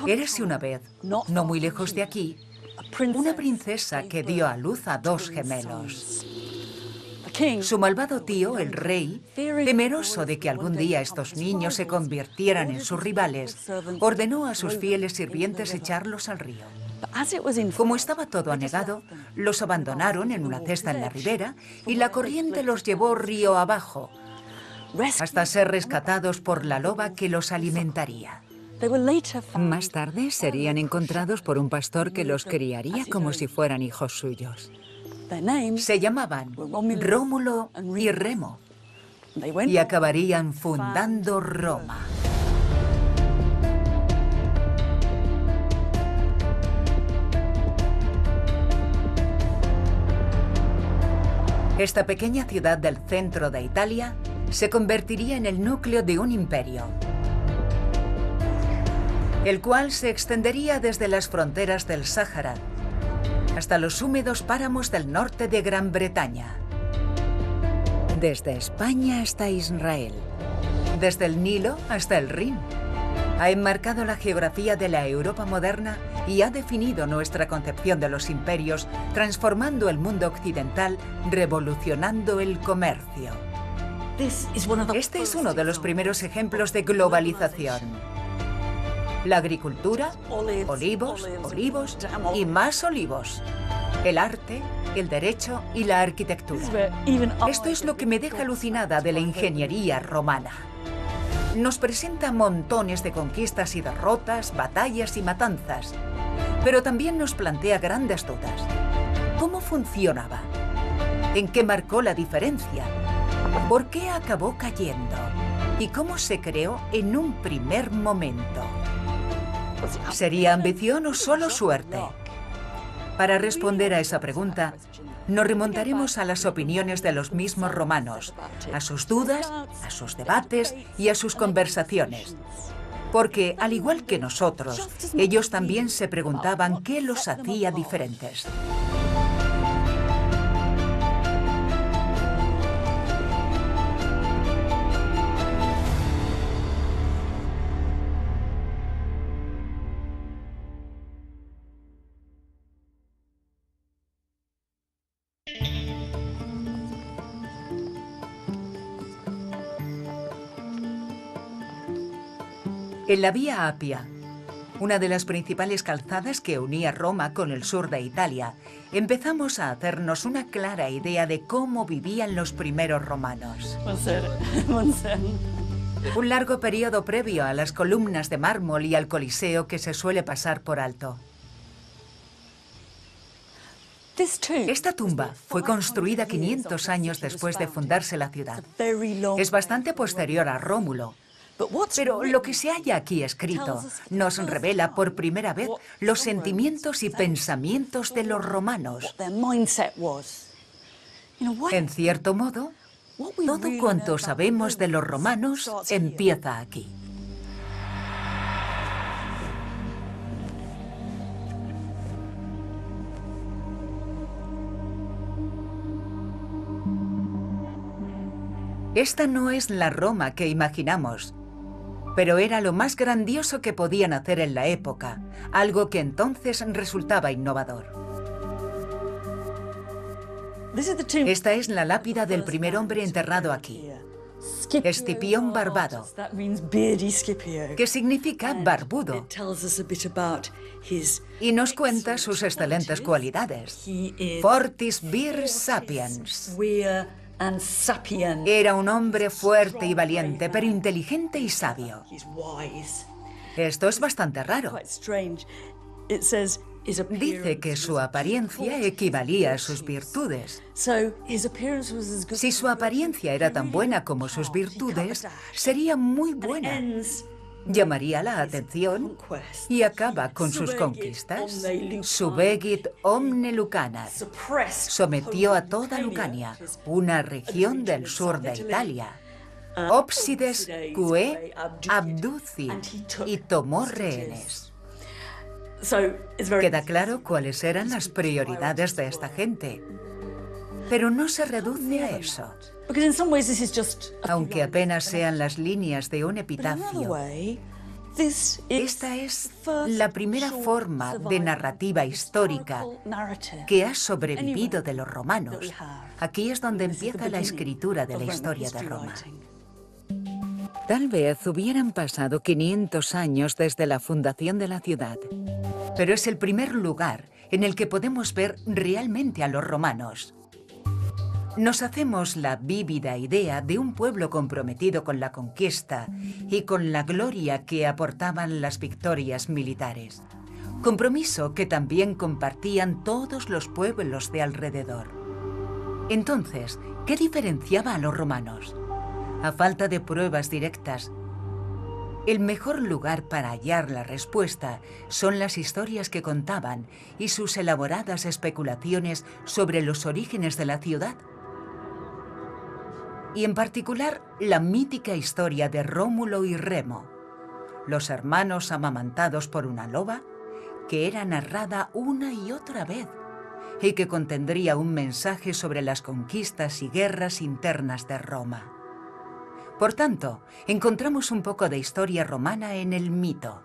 Érase una vez, no muy lejos de aquí, una princesa que dio a luz a dos gemelos. Su malvado tío, el rey, temeroso de que algún día estos niños se convirtieran en sus rivales, ordenó a sus fieles sirvientes echarlos al río. Como estaba todo anegado, los abandonaron en una cesta en la ribera y la corriente los llevó río abajo, hasta ser rescatados por la loba que los alimentaría. Más tarde serían encontrados por un pastor que los criaría como si fueran hijos suyos. Se llamaban Rómulo y Remo y acabarían fundando Roma. Esta pequeña ciudad del centro de Italia se convertiría en el núcleo de un imperio, el cual se extendería desde las fronteras del Sáhara hasta los húmedos páramos del norte de Gran Bretaña, desde España hasta Israel, desde el Nilo hasta el Rin. Ha enmarcado la geografía de la Europa moderna y ha definido nuestra concepción de los imperios, transformando el mundo occidental, revolucionando el comercio. Este es uno de los primeros ejemplos de globalización. La agricultura, olivos, olivos y más olivos. El arte, el derecho y la arquitectura. Esto es lo que me deja alucinada de la ingeniería romana. Nos presenta montones de conquistas y derrotas, batallas y matanzas, pero también nos plantea grandes dudas. ¿Cómo funcionaba? ¿En qué marcó la diferencia? ¿Por qué acabó cayendo? ¿Y cómo se creó en un primer momento? ¿Sería ambición o solo suerte? Para responder a esa pregunta, nos remontaremos a las opiniones de los mismos romanos, a sus dudas, a sus debates y a sus conversaciones. Porque, al igual que nosotros, ellos también se preguntaban qué los hacía diferentes. En la Vía Apia, una de las principales calzadas que unía Roma con el sur de Italia, empezamos a hacernos una clara idea de cómo vivían los primeros romanos. Un largo periodo previo a las columnas de mármol y al Coliseo que se suele pasar por alto. Esta tumba fue construida 500 años después de fundarse la ciudad. Es bastante posterior a Rómulo. Pero lo que se halla aquí escrito nos revela por primera vez los sentimientos y pensamientos de los romanos. En cierto modo, todo cuanto sabemos de los romanos empieza aquí. Esta no es la Roma que imaginamos, pero era lo más grandioso que podían hacer en la época, algo que entonces resultaba innovador. Esta es la lápida del primer hombre enterrado aquí, Escipión Barbado, que significa barbudo, y nos cuenta sus excelentes cualidades. Fortis vir sapiens. Era un hombre fuerte y valiente, pero inteligente y sabio. Esto es bastante raro. Dice que su apariencia equivalía a sus virtudes. Si su apariencia era tan buena como sus virtudes, sería muy buena. Llamaría la atención y acaba con sus conquistas. Subegit omne Lucanat. Sometió a toda Lucania, una región del sur de Italia. Ópsides que abducit, y tomó rehenes. Queda claro cuáles eran las prioridades de esta gente. Pero no se reduce a eso. Aunque apenas sean las líneas de un epitafio, Esta es la primera forma de narrativa histórica que ha sobrevivido de los romanos. Aquí es donde empieza la escritura de la historia de Roma. Tal vez hubieran pasado 500 años desde la fundación de la ciudad, pero es el primer lugar en el que podemos ver realmente a los romanos. Nos hacemos la vívida idea de un pueblo comprometido con la conquista y con la gloria que aportaban las victorias militares. Compromiso que también compartían todos los pueblos de alrededor. Entonces, ¿qué diferenciaba a los romanos? A falta de pruebas directas, el mejor lugar para hallar la respuesta son las historias que contaban y sus elaboradas especulaciones sobre los orígenes de la ciudad. Y en particular, la mítica historia de Rómulo y Remo, los hermanos amamantados por una loba, que era narrada una y otra vez, y que contendría un mensaje sobre las conquistas y guerras internas de Roma. Por tanto, encontramos un poco de historia romana en el mito.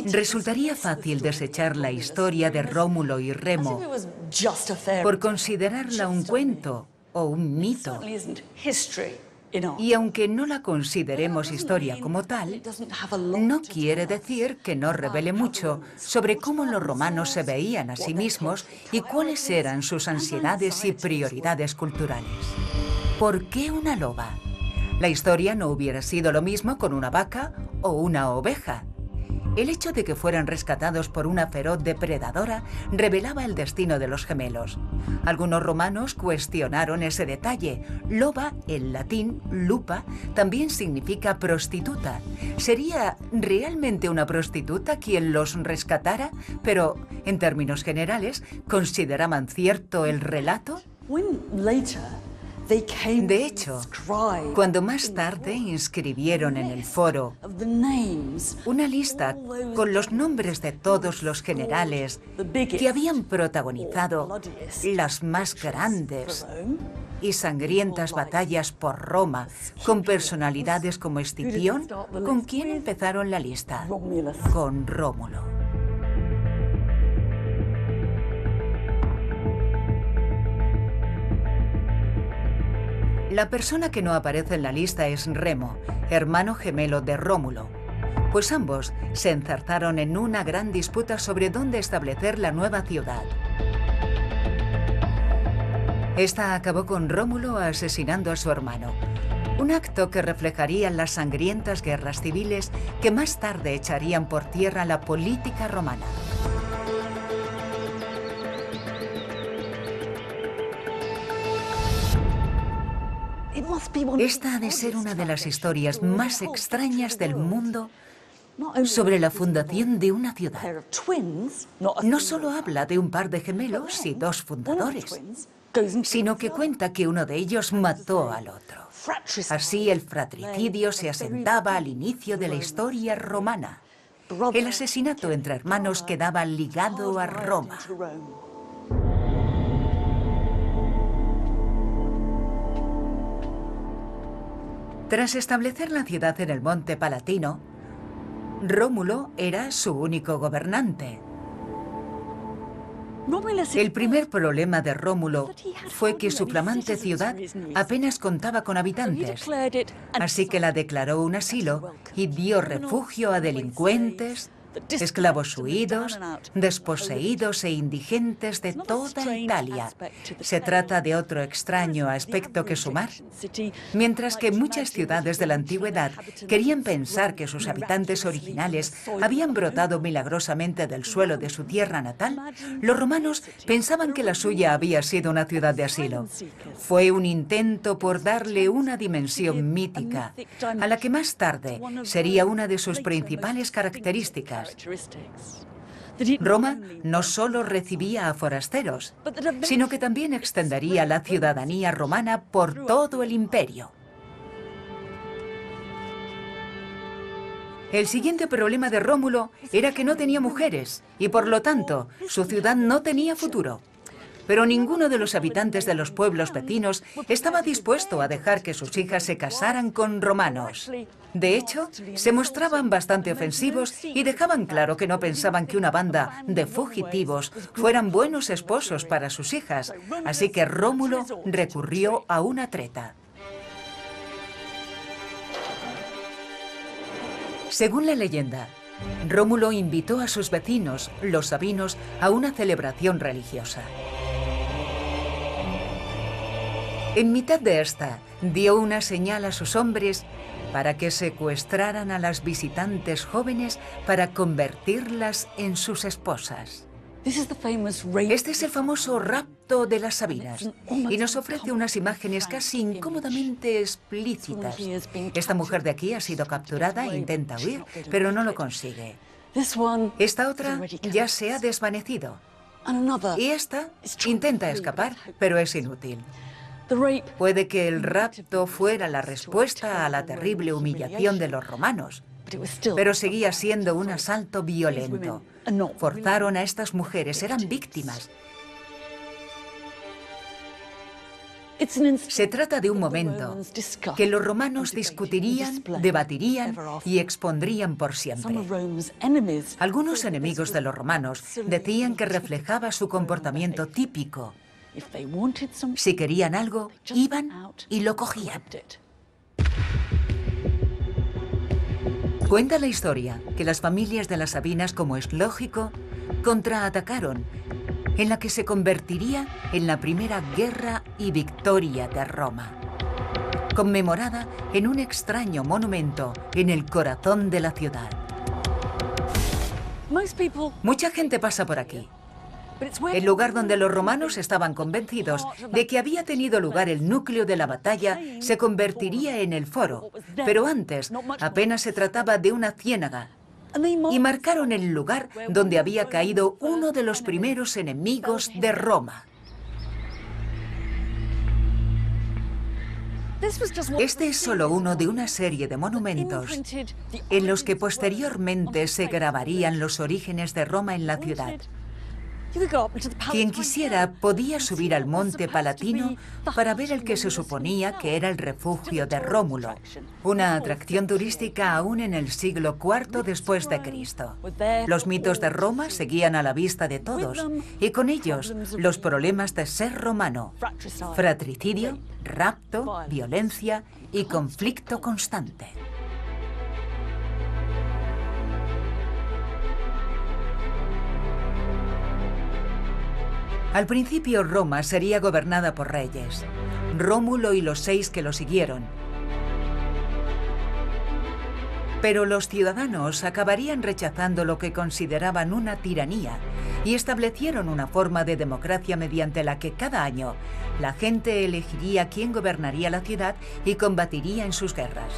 Resultaría fácil desechar la historia de Rómulo y Remo por considerarla un cuento o un mito. Y aunque no la consideremos historia como tal, no quiere decir que no revele mucho sobre cómo los romanos se veían a sí mismos y cuáles eran sus ansiedades y prioridades culturales. ¿Por qué una loba? La historia no hubiera sido lo mismo con una vaca o una oveja. El hecho de que fueran rescatados por una feroz depredadora revelaba el destino de los gemelos. Algunos romanos cuestionaron ese detalle. Loba, en latín, lupa, también significa prostituta. ¿Sería realmente una prostituta quien los rescatara? Pero, en términos generales, ¿consideraban cierto el relato? De hecho, cuando más tarde inscribieron en el foro una lista con los nombres de todos los generales que habían protagonizado las más grandes y sangrientas batallas por Roma, con personalidades como Escipión, ¿con quién empezaron la lista? Con Rómulo. La persona que no aparece en la lista es Remo, hermano gemelo de Rómulo, pues ambos se enzarzaron en una gran disputa sobre dónde establecer la nueva ciudad. Esta acabó con Rómulo asesinando a su hermano, un acto que reflejaría las sangrientas guerras civiles que más tarde echarían por tierra la política romana. Esta ha de ser una de las historias más extrañas del mundo sobre la fundación de una ciudad. No solo habla de un par de gemelos y dos fundadores, sino que cuenta que uno de ellos mató al otro. Así el fratricidio se asentaba al inicio de la historia romana. El asesinato entre hermanos quedaba ligado a Roma. Tras establecer la ciudad en el Monte Palatino, Rómulo era su único gobernante. El primer problema de Rómulo fue que su flamante ciudad apenas contaba con habitantes, así que la declaró un asilo y dio refugio a delincuentes, esclavos huidos, desposeídos e indigentes de toda Italia. Se trata de otro extraño aspecto que sumar. Mientras que muchas ciudades de la antigüedad querían pensar que sus habitantes originales habían brotado milagrosamente del suelo de su tierra natal, los romanos pensaban que la suya había sido una ciudad de asilo. Fue un intento por darle una dimensión mítica, a la que más tarde sería una de sus principales características. Roma no solo recibía a forasteros, sino que también extendería la ciudadanía romana por todo el imperio. El siguiente problema de Rómulo era que no tenía mujeres y por lo tanto su ciudad no tenía futuro. Pero ninguno de los habitantes de los pueblos vecinos estaba dispuesto a dejar que sus hijas se casaran con romanos. De hecho, se mostraban bastante ofensivos y dejaban claro que no pensaban que una banda de fugitivos fueran buenos esposos para sus hijas, así que Rómulo recurrió a una treta. Según la leyenda, Rómulo invitó a sus vecinos, los sabinos, a una celebración religiosa. En mitad de esta, dio una señal a sus hombres para que secuestraran a las visitantes jóvenes para convertirlas en sus esposas. Este es el famoso rapto de las Sabinas y nos ofrece unas imágenes casi incómodamente explícitas. Esta mujer de aquí ha sido capturada e intenta huir, pero no lo consigue. Esta otra ya se ha desvanecido. Y esta intenta escapar, pero es inútil. Puede que el rapto fuera la respuesta a la terrible humillación de los romanos, pero seguía siendo un asalto violento. Forzaron a estas mujeres, eran víctimas. Se trata de un momento que los romanos discutirían, debatirían y expondrían por siempre. Algunos enemigos de los romanos decían que reflejaba su comportamiento típico. Si querían algo, iban y lo cogían. Cuenta la historia que las familias de las Sabinas, como es lógico, contraatacaron, en la que se convertiría en la primera guerra y victoria de Roma, conmemorada en un extraño monumento en el corazón de la ciudad. Mucha gente pasa por aquí. El lugar donde los romanos estaban convencidos de que había tenido lugar el núcleo de la batalla se convertiría en el foro, pero antes apenas se trataba de una ciénaga, y marcaron el lugar donde había caído uno de los primeros enemigos de Roma. Este es solo uno de una serie de monumentos en los que posteriormente se grabarían los orígenes de Roma en la ciudad. Quien quisiera podía subir al monte Palatino para ver el que se suponía que era el refugio de Rómulo, una atracción turística aún en el siglo IV después de Cristo. Los mitos de Roma seguían a la vista de todos, y con ellos los problemas de ser romano: fratricidio, rapto, violencia y conflicto constante. Al principio Roma sería gobernada por reyes, Rómulo y los 6 que lo siguieron. Pero los ciudadanos acabarían rechazando lo que consideraban una tiranía y establecieron una forma de democracia mediante la que cada año la gente elegiría quién gobernaría la ciudad y combatiría en sus guerras.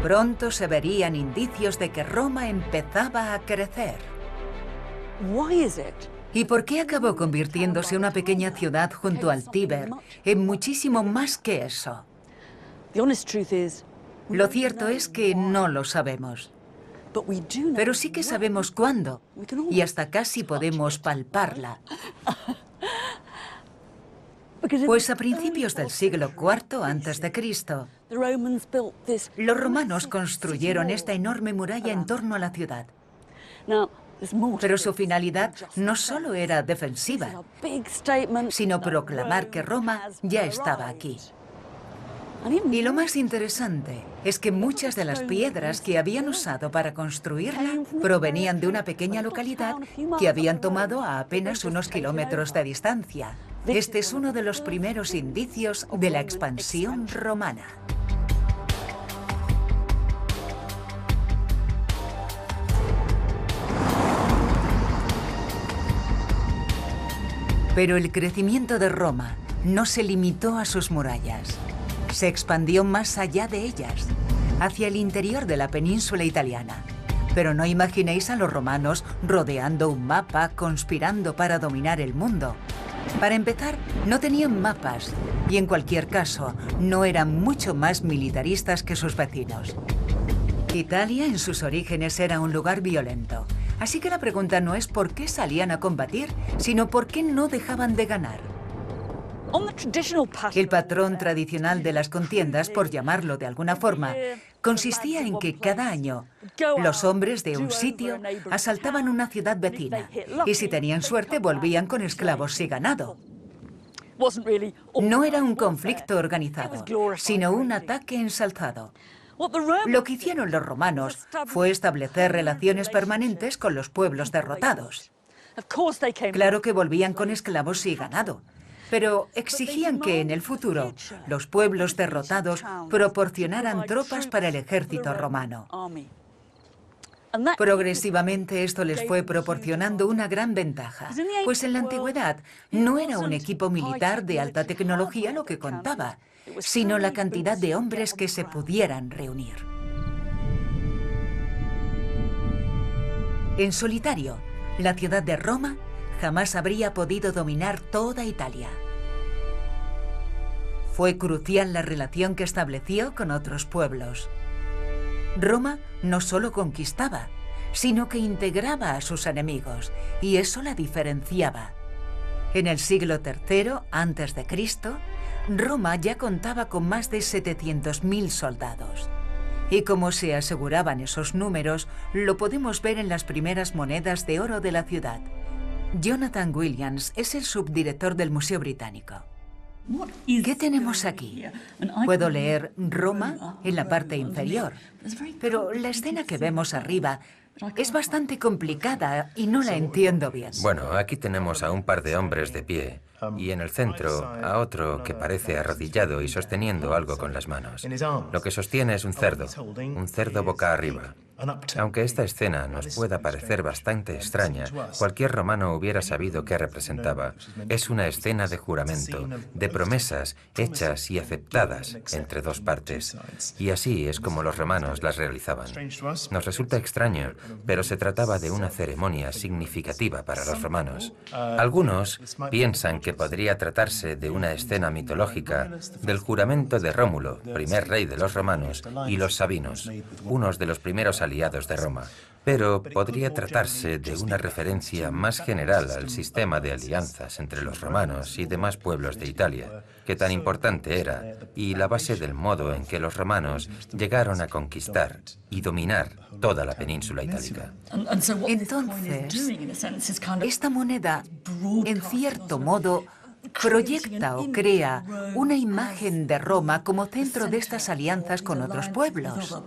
Pronto se verían indicios de que Roma empezaba a crecer. ¿Y por qué acabó convirtiéndose una pequeña ciudad junto al Tíber en muchísimo más que eso? Lo cierto es que no lo sabemos. Pero sí que sabemos cuándo, y hasta casi podemos palparla. Pues a principios del siglo IV a.C., los romanos construyeron esta enorme muralla en torno a la ciudad. Pero su finalidad no solo era defensiva, sino proclamar que Roma ya estaba aquí. Y lo más interesante es que muchas de las piedras que habían usado para construirla provenían de una pequeña localidad que habían tomado a apenas unos kilómetros de distancia. Este es uno de los primeros indicios de la expansión romana. Pero el crecimiento de Roma no se limitó a sus murallas. Se expandió más allá de ellas, hacia el interior de la península italiana. Pero no imaginéis a los romanos rodeando un mapa, conspirando para dominar el mundo. Para empezar, no tenían mapas y, en cualquier caso, no eran mucho más militaristas que sus vecinos. Italia, en sus orígenes, era un lugar violento. Así que la pregunta no es por qué salían a combatir, sino por qué no dejaban de ganar. El patrón tradicional de las contiendas, por llamarlo de alguna forma, consistía en que cada año los hombres de un sitio asaltaban una ciudad vecina y si tenían suerte volvían con esclavos y ganado. No era un conflicto organizado, sino un ataque ensalzado. Lo que hicieron los romanos fue establecer relaciones permanentes con los pueblos derrotados. Claro que volvían con esclavos y ganado, pero exigían que en el futuro los pueblos derrotados proporcionaran tropas para el ejército romano. Progresivamente esto les fue proporcionando una gran ventaja, pues en la antigüedad no era un equipo militar de alta tecnología lo que contaba, sino la cantidad de hombres que se pudieran reunir. En solitario, la ciudad de Roma jamás habría podido dominar toda Italia. Fue crucial la relación que estableció con otros pueblos. Roma no solo conquistaba, sino que integraba a sus enemigos, y eso la diferenciaba. En el siglo III a.C., Roma ya contaba con más de 700.000 soldados. Y como se aseguraban esos números, lo podemos ver en las primeras monedas de oro de la ciudad. Jonathan Williams es el subdirector del Museo Británico. ¿Qué tenemos aquí? Puedo leer Roma en la parte inferior, pero la escena que vemos arriba es bastante complicada y no la entiendo bien. Bueno, aquí tenemos a un par de hombres de pie y en el centro a otro que parece arrodillado y sosteniendo algo con las manos. Lo que sostiene es un cerdo boca arriba. Aunque esta escena nos pueda parecer bastante extraña, cualquier romano hubiera sabido qué representaba. Es una escena de juramento, de promesas hechas y aceptadas entre dos partes. Y así es como los romanos las realizaban. Nos resulta extraño, pero se trataba de una ceremonia significativa para los romanos. Algunos piensan que podría tratarse de una escena mitológica del juramento de Rómulo, primer rey de los romanos, y los sabinos, unos de los primeros aliados de Roma. Pero podría tratarse de una referencia más general al sistema de alianzas entre los romanos y demás pueblos de Italia, que tan importante era, y la base del modo en que los romanos llegaron a conquistar y dominar toda la península itálica. Entonces, esta moneda, en cierto modo, proyecta o crea una imagen de Roma como centro de estas alianzas con otros pueblos.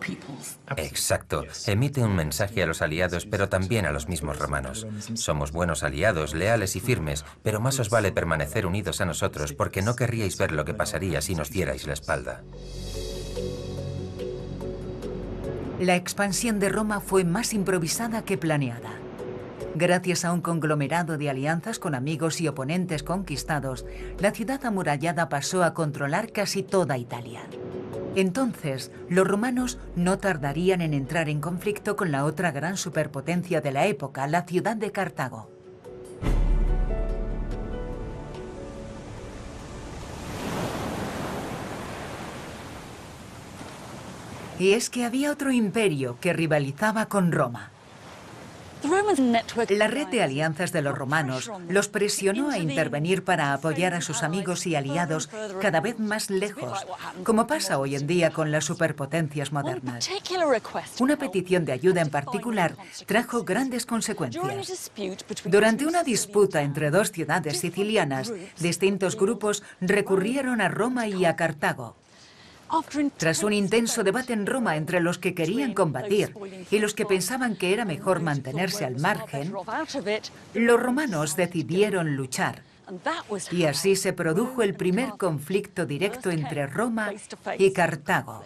Exacto. Emite un mensaje a los aliados, pero también a los mismos romanos. Somos buenos aliados, leales y firmes, pero más os vale permanecer unidos a nosotros porque no querríais ver lo que pasaría si nos dierais la espalda. La expansión de Roma fue más improvisada que planeada. Gracias a un conglomerado de alianzas con amigos y oponentes conquistados, la ciudad amurallada pasó a controlar casi toda Italia. Entonces, los romanos no tardarían en entrar en conflicto con la otra gran superpotencia de la época, la ciudad de Cartago. Y es que había otro imperio que rivalizaba con Roma. La red de alianzas de los romanos los presionó a intervenir para apoyar a sus amigos y aliados cada vez más lejos, como pasa hoy en día con las superpotencias modernas. Una petición de ayuda en particular trajo grandes consecuencias. Durante una disputa entre dos ciudades sicilianas, distintos grupos recurrieron a Roma y a Cartago. Tras un intenso debate en Roma entre los que querían combatir y los que pensaban que era mejor mantenerse al margen, los romanos decidieron luchar. Y así se produjo el primer conflicto directo entre Roma y Cartago.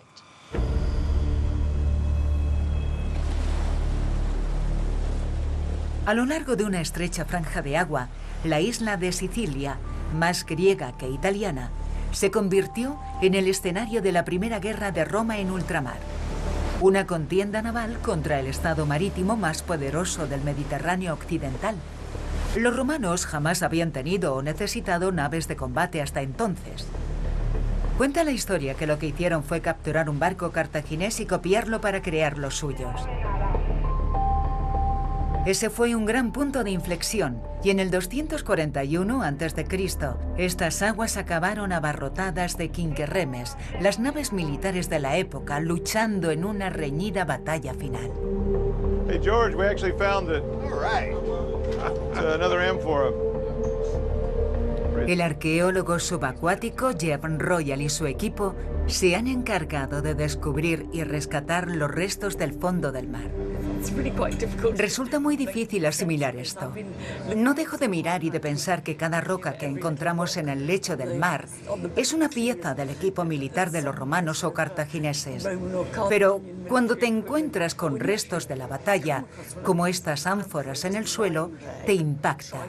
A lo largo de una estrecha franja de agua, la isla de Sicilia, más griega que italiana, se convirtió en el escenario de la primera guerra de Roma en ultramar. Una contienda naval contra el estado marítimo más poderoso del Mediterráneo occidental. Los romanos jamás habían tenido o necesitado naves de combate hasta entonces. Cuenta la historia que lo que hicieron fue capturar un barco cartaginés y copiarlo para crear los suyos. Ese fue un gran punto de inflexión, y en el 241 a.C., estas aguas acabaron abarrotadas de quinquerremes, las naves militares de la época luchando en una reñida batalla final. Hey George, we actually found it. All right. It's another amphora. El arqueólogo subacuático Jeff Royal y su equipo se han encargado de descubrir y rescatar los restos del fondo del mar. Resulta muy difícil asimilar esto. No dejo de mirar y de pensar que cada roca que encontramos en el lecho del mar es una pieza del equipo militar de los romanos o cartagineses. Pero cuando te encuentras con restos de la batalla, como estas ánforas en el suelo, te impacta.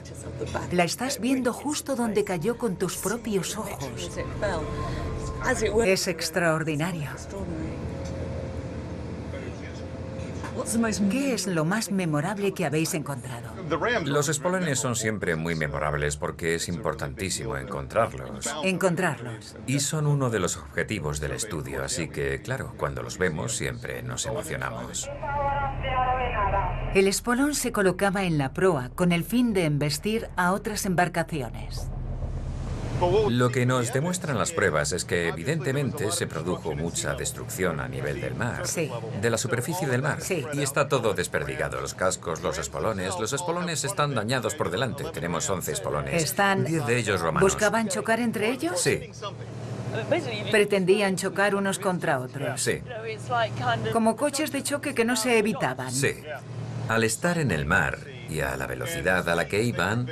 La estás viendo justo donde cayó con tus propios ojos. Es extraordinario. ¿Qué es lo más memorable que habéis encontrado? Los espolones son siempre muy memorables porque es importantísimo encontrarlos. Encontrarlos. Y son uno de los objetivos del estudio, así que, claro, cuando los vemos siempre nos emocionamos. El espolón se colocaba en la proa con el fin de embestir a otras embarcaciones. Lo que nos demuestran las pruebas es que evidentemente se produjo mucha destrucción a nivel del mar, Sí. de la superficie del mar, Sí. y está todo desperdigado, los cascos, los espolones están dañados por delante, tenemos 11 espolones, 10 de ellos romanos. ¿Buscaban chocar entre ellos? Sí, Pretendían chocar unos contra otros. sí, Como coches de choque que no se evitaban. sí. Al estar en el mar y a la velocidad a la que iban,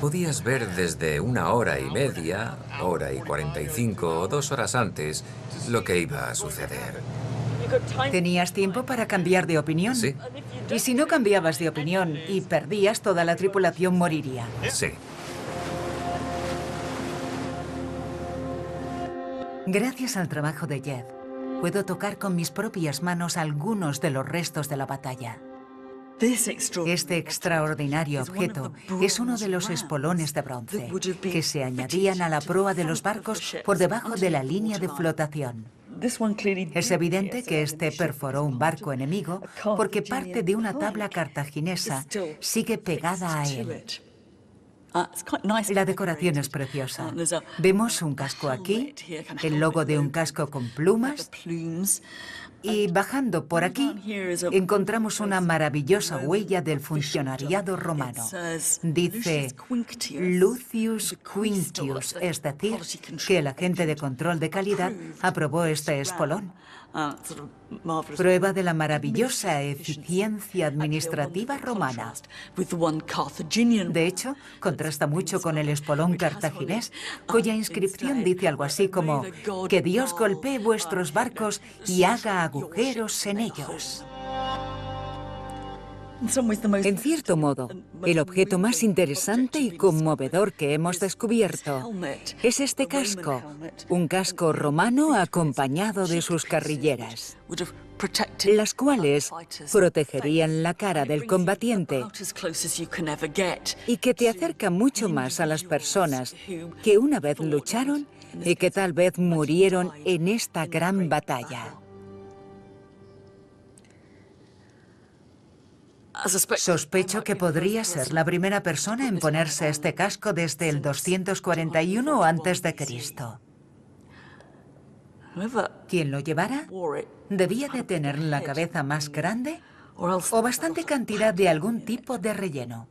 podías ver desde 1 hora y media, hora y 45 o 2 horas antes lo que iba a suceder. ¿Tenías tiempo para cambiar de opinión? Sí. Y si no cambiabas de opinión y perdías, toda la tripulación moriría. Sí. Gracias al trabajo de Jeff, puedo tocar con mis propias manos algunos de los restos de la batalla. Este extraordinario objeto es uno de los espolones de bronce que se añadían a la proa de los barcos por debajo de la línea de flotación. Es evidente que este perforó un barco enemigo porque parte de una tabla cartaginesa sigue pegada a él. La decoración es preciosa. Vemos un casco aquí, el logo de un casco con plumas, y bajando por aquí encontramos una maravillosa huella del funcionariado romano. Dice Lucius Quinctius, es decir, que el agente de control de calidad aprobó este espolón. Prueba de la maravillosa eficiencia administrativa romana. De hecho, contrasta mucho con el espolón cartaginés, cuya inscripción dice algo así como «Que Dios golpee vuestros barcos y haga agujeros en ellos». En cierto modo, el objeto más interesante y conmovedor que hemos descubierto es este casco, un casco romano acompañado de sus carrilleras, las cuales protegerían la cara del combatiente y que te acerca mucho más a las personas que una vez lucharon y que tal vez murieron en esta gran batalla. Sospecho que podría ser la primera persona en ponerse este casco desde el 241 a.C. Quien lo llevara debía de tener la cabeza más grande o bastante cantidad de algún tipo de relleno.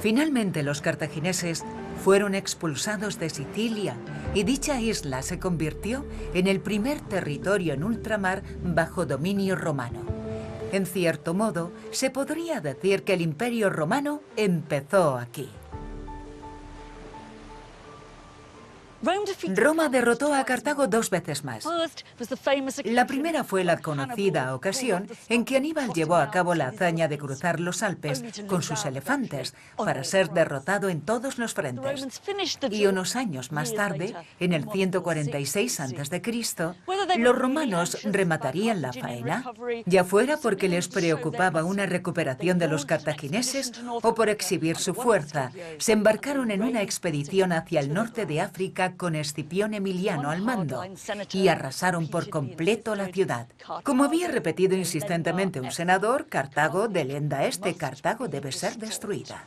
Finalmente, los cartagineses fueron expulsados de Sicilia y dicha isla se convirtió en el primer territorio en ultramar bajo dominio romano. En cierto modo, se podría decir que el Imperio Romano empezó aquí. Roma derrotó a Cartago 2 veces más. La primera fue la conocida ocasión en que Aníbal llevó a cabo la hazaña de cruzar los Alpes con sus elefantes para ser derrotado en todos los frentes. Y unos años más tarde, en el 146 a.C., los romanos rematarían la faena, ya fuera porque les preocupaba una recuperación de los cartagineses o por exhibir su fuerza. Se embarcaron en una expedición hacia el norte de África con Escipión Emiliano al mando y arrasaron por completo la ciudad. Como había repetido insistentemente un senador, Cartago de lenda este, Cartago debe ser destruida.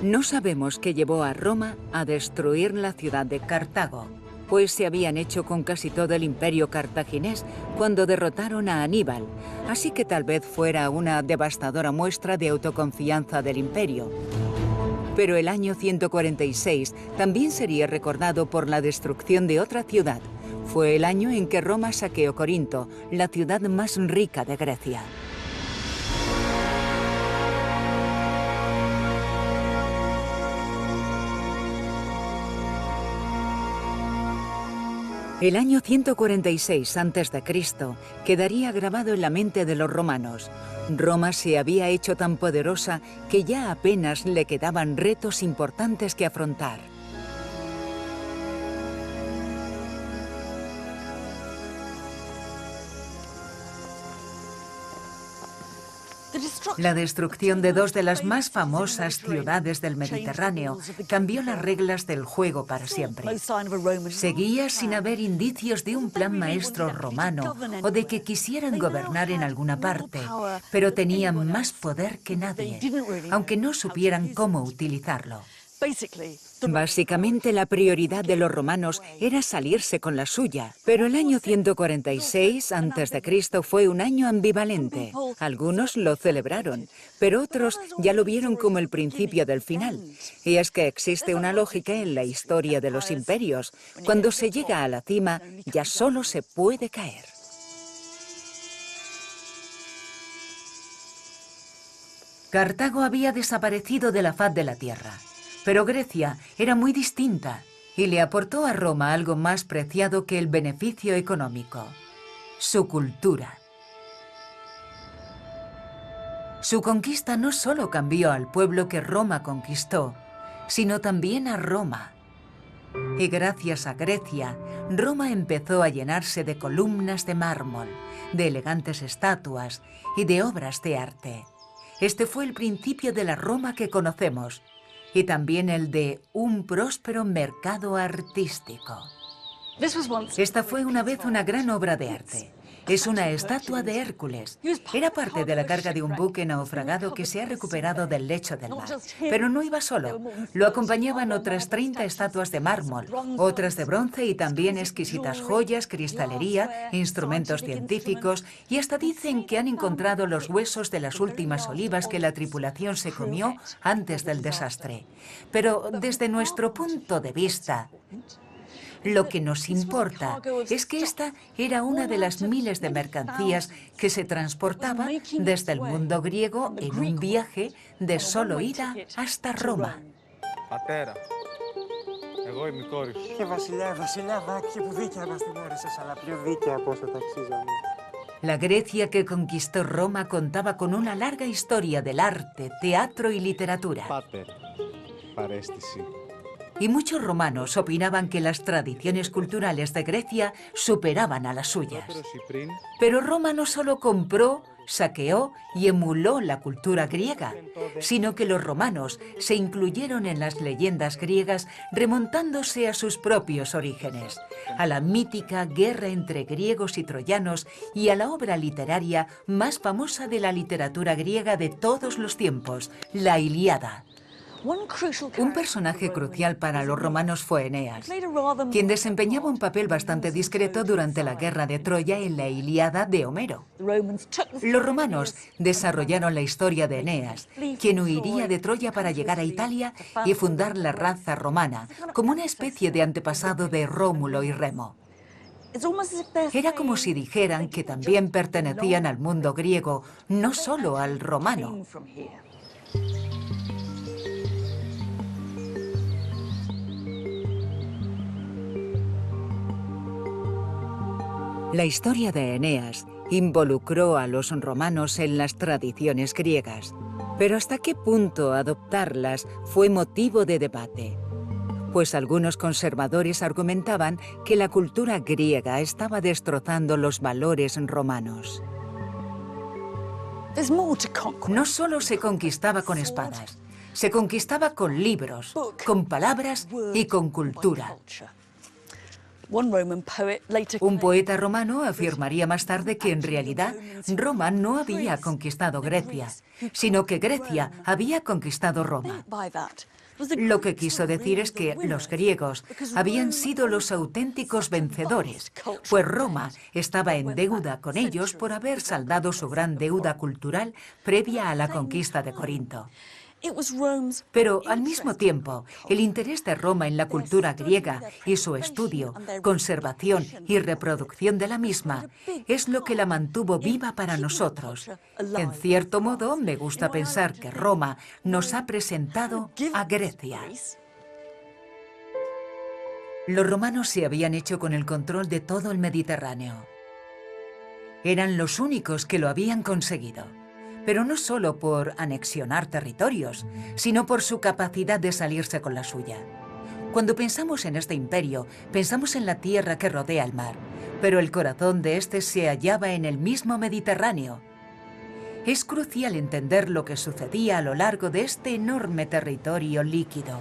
No sabemos qué llevó a Roma a destruir la ciudad de Cartago, pues se habían hecho con casi todo el imperio cartaginés cuando derrotaron a Aníbal, así que tal vez fuera una devastadora muestra de autoconfianza del imperio. Pero el año 146 también sería recordado por la destrucción de otra ciudad. Fue el año en que Roma saqueó Corinto, la ciudad más rica de Grecia. El año 146 a.C. quedaría grabado en la mente de los romanos. Roma se había hecho tan poderosa que ya apenas le quedaban retos importantes que afrontar. La destrucción de dos de las más famosas ciudades del Mediterráneo cambió las reglas del juego para siempre. Seguía sin haber indicios de un plan maestro romano o de que quisieran gobernar en alguna parte, pero tenían más poder que nadie, aunque no supieran cómo utilizarlo. Básicamente la prioridad de los romanos era salirse con la suya, pero el año 146 a.C. fue un año ambivalente. Algunos lo celebraron, pero otros ya lo vieron como el principio del final. Y es que existe una lógica en la historia de los imperios. Cuando se llega a la cima, ya solo se puede caer. Cartago había desaparecido de la faz de la tierra. Pero Grecia era muy distinta y le aportó a Roma algo más preciado que el beneficio económico: su cultura. Su conquista no solo cambió al pueblo que Roma conquistó, sino también a Roma. Y gracias a Grecia, Roma empezó a llenarse de columnas de mármol, de elegantes estatuas y de obras de arte. Este fue el principio de la Roma que conocemos, y también el de un próspero mercado artístico. Esta fue una vez una gran obra de arte. Es una estatua de Hércules. Era parte de la carga de un buque naufragado que se ha recuperado del lecho del mar. Pero no iba solo. Lo acompañaban otras 30 estatuas de mármol, otras de bronce y también exquisitas joyas, cristalería, instrumentos científicos, y hasta dicen que han encontrado los huesos de las últimas olivas que la tripulación se comió antes del desastre. Pero desde nuestro punto de vista, lo que nos importa es que esta era una de las miles de mercancías que se transportaba desde el mundo griego en un viaje de solo ida hasta Roma. La Grecia que conquistó Roma contaba con una larga historia del arte, teatro y literatura. Y muchos romanos opinaban que las tradiciones culturales de Grecia superaban a las suyas. Pero Roma no solo compró, saqueó y emuló la cultura griega, sino que los romanos se incluyeron en las leyendas griegas remontándose a sus propios orígenes, a la mítica guerra entre griegos y troyanos y a la obra literaria más famosa de la literatura griega de todos los tiempos, la Ilíada. Un personaje crucial para los romanos fue Eneas, quien desempeñaba un papel bastante discreto durante la guerra de Troya en la Ilíada de Homero. Los romanos desarrollaron la historia de Eneas, quien huiría de Troya para llegar a Italia y fundar la raza romana, como una especie de antepasado de Rómulo y Remo. Era como si dijeran que también pertenecían al mundo griego, no solo al romano. La historia de Eneas involucró a los romanos en las tradiciones griegas, pero hasta qué punto adoptarlas fue motivo de debate, pues algunos conservadores argumentaban que la cultura griega estaba destrozando los valores romanos. No solo se conquistaba con espadas, se conquistaba con libros, con palabras y con cultura. Un poeta romano afirmaría más tarde que en realidad Roma no había conquistado Grecia, sino que Grecia había conquistado Roma. Lo que quiso decir es que los griegos habían sido los auténticos vencedores, pues Roma estaba en deuda con ellos por haber saldado su gran deuda cultural previa a la conquista de Corinto. Pero al mismo tiempo, el interés de Roma en la cultura griega y su estudio, conservación y reproducción de la misma es lo que la mantuvo viva para nosotros. En cierto modo, me gusta pensar que Roma nos ha presentado a Grecia. Los romanos se habían hecho con el control de todo el Mediterráneo. Eran los únicos que lo habían conseguido. Pero no solo por anexionar territorios, sino por su capacidad de salirse con la suya. Cuando pensamos en este imperio, pensamos en la tierra que rodea el mar, pero el corazón de este se hallaba en el mismo Mediterráneo. Es crucial entender lo que sucedía a lo largo de este enorme territorio líquido.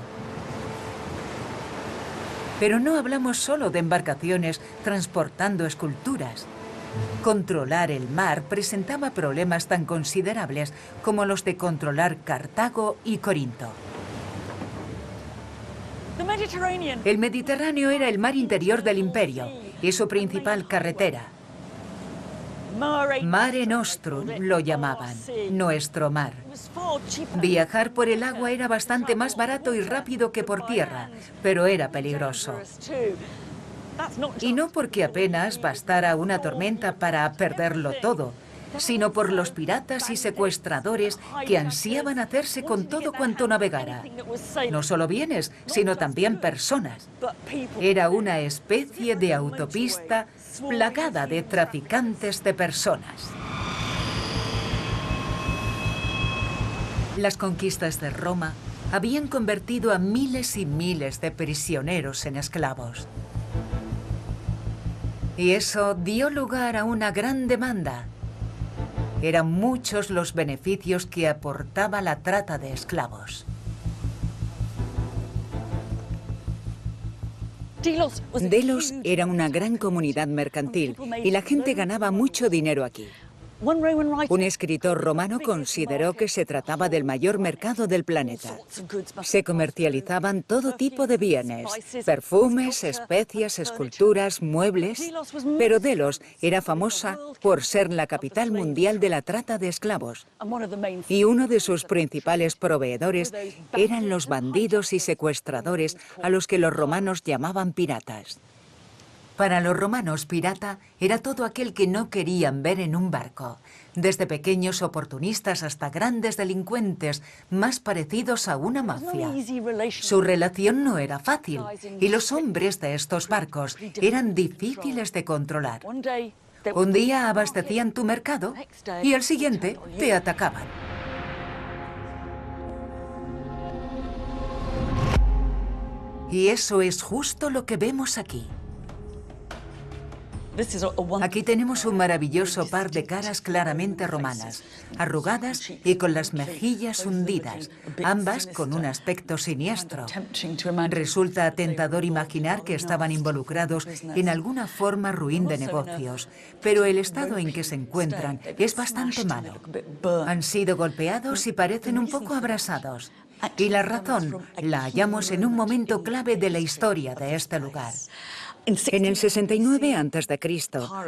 Pero no hablamos solo de embarcaciones transportando esculturas. Controlar el mar presentaba problemas tan considerables como los de controlar Cartago y Corinto. El Mediterráneo era el mar interior del imperio y su principal carretera. Mare Nostrum lo llamaban, nuestro mar. Viajar por el agua era bastante más barato y rápido que por tierra, pero era peligroso. Y no porque apenas bastara una tormenta para perderlo todo, sino por los piratas y secuestradores que ansiaban hacerse con todo cuanto navegara. No solo bienes, sino también personas. Era una especie de autopista plagada de traficantes de personas. Las conquistas de Roma habían convertido a miles y miles de prisioneros en esclavos. Y eso dio lugar a una gran demanda. Eran muchos los beneficios que aportaba la trata de esclavos. Delos era una gran comunidad mercantil y la gente ganaba mucho dinero aquí. Un escritor romano consideró que se trataba del mayor mercado del planeta. Se comercializaban todo tipo de bienes, perfumes, especias, esculturas, muebles, pero Delos era famosa por ser la capital mundial de la trata de esclavos. Y uno de sus principales proveedores eran los bandidos y secuestradores a los que los romanos llamaban piratas. Para los romanos, pirata era todo aquel que no querían ver en un barco, desde pequeños oportunistas hasta grandes delincuentes más parecidos a una mafia. Su relación no era fácil y los hombres de estos barcos eran difíciles de controlar. Un día abastecían tu mercado y al siguiente te atacaban. Y eso es justo lo que vemos aquí. Aquí tenemos un maravilloso par de caras claramente romanas, arrugadas y con las mejillas hundidas, ambas con un aspecto siniestro. Resulta tentador imaginar que estaban involucrados en alguna forma ruin de negocios, pero el estado en que se encuentran es bastante malo. Han sido golpeados y parecen un poco abrasados. Y la razón la hallamos en un momento clave de la historia de este lugar. En el 69 a.C.,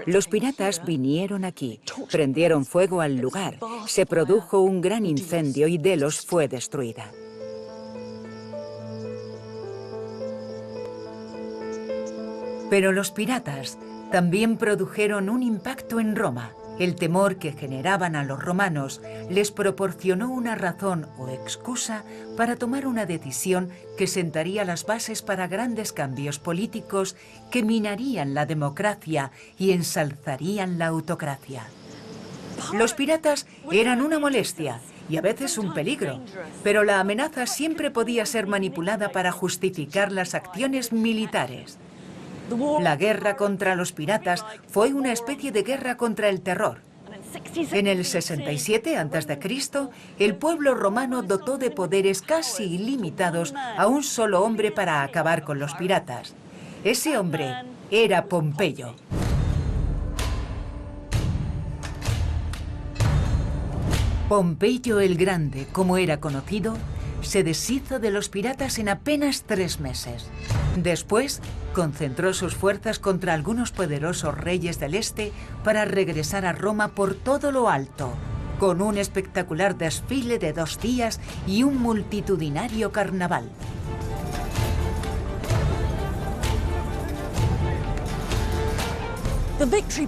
los piratas vinieron aquí, prendieron fuego al lugar, se produjo un gran incendio y Delos fue destruida. Pero los piratas también produjeron un impacto en Roma. El temor que generaban a los romanos les proporcionó una razón o excusa para tomar una decisión que sentaría las bases para grandes cambios políticos que minarían la democracia y ensalzarían la autocracia. Los piratas eran una molestia y a veces un peligro, pero la amenaza siempre podía ser manipulada para justificar las acciones militares. La guerra contra los piratas fue una especie de guerra contra el terror. En el 67 a.C., el pueblo romano dotó de poderes casi ilimitados a un solo hombre para acabar con los piratas. Ese hombre era Pompeyo. Pompeyo el Grande, como era conocido, se deshizo de los piratas en apenas 3 meses. Después, concentró sus fuerzas contra algunos poderosos reyes del este para regresar a Roma por todo lo alto, con un espectacular desfile de 2 días y un multitudinario carnaval.